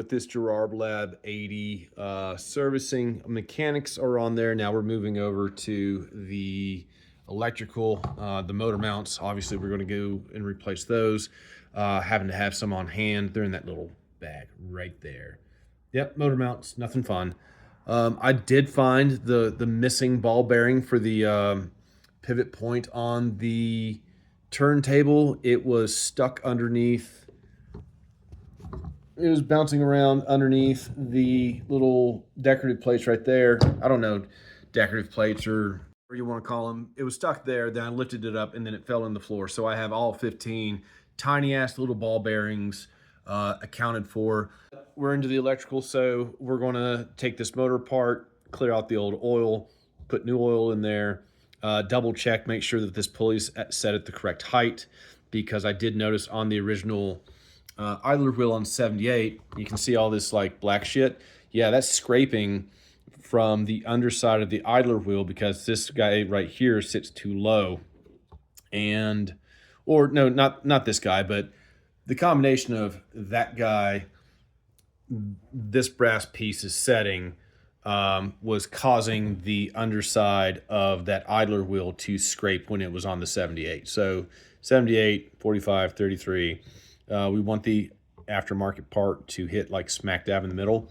with this Garrard Lab AT servicing. Mechanics are on there. Now we're moving over to the electrical, the motor mounts. Obviously, we're going to go and replace those. Having to have some on hand. They're in that little bag right there. Yep, motor mounts, nothing fun. I did find the missing ball bearing for the pivot point on the turntable. It was stuck underneath. It was bouncing around underneath the little decorative plates right there. I don't know, decorative plates or whatever you want to call them. It was stuck there. Then I lifted it up and then it fell on the floor. So I have all 15 tiny ass little ball bearings accounted for. We're into the electrical, so we're going to take this motor apart, clear out the old oil, put new oil in there, double check, make sure that this pulley's set at the correct height, because I did notice on the original idler wheel on 78, you can see all this like black shit. Yeah, that's scraping from the underside of the idler wheel because this guy right here sits too low. And, or no, not this guy, but the combination of that guy, this brass piece is setting, was causing the underside of that idler wheel to scrape when it was on the 78. So 78, 45, 33. We want the aftermarket part to hit like smack dab in the middle.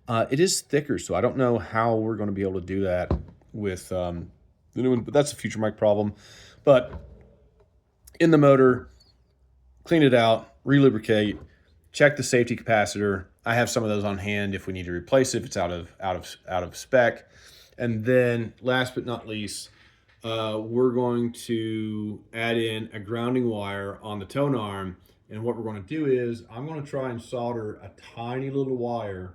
It is thicker, so I don't know how we're going to be able to do that with the new one, but that's a future mic problem. But in the motor, clean it out, relubricate, check the safety capacitor. I have some of those on hand if we need to replace it, if it's out of spec. And then last but not least, we're going to add in a grounding wire on the tone arm. And what we're going to do is I'm going to try and solder a tiny little wire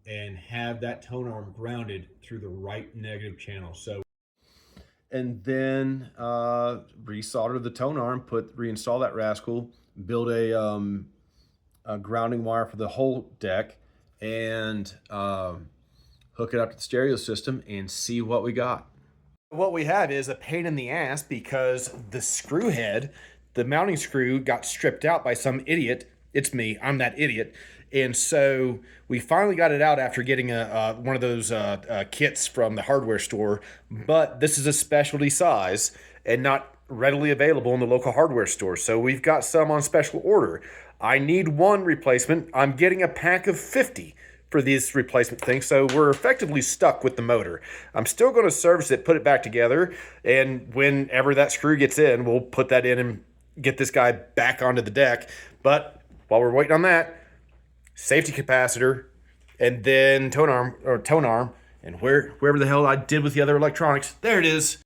and have that tone arm grounded through the right negative channel. So, and then resolder the tone arm, reinstall that rascal, build a grounding wire for the whole deck, and hook it up to the stereo system and see what we got. What we have is a pain in the ass because the screw head, the mounting screw, got stripped out by some idiot. It's me, I'm that idiot. And so we finally got it out after getting one of those kits from the hardware store, but this is a specialty size and not readily available in the local hardware store. So we've got some on special order. I need one replacement. I'm getting a pack of 50 for these replacement things. So we're effectively stuck with the motor. I'm still going to service it, put it back together. And whenever that screw gets in, we'll put that in and get this guy back onto the deck. But while we're waiting on that, safety capacitor, and then tone arm, and wherever the hell I did with the other electronics, there it is.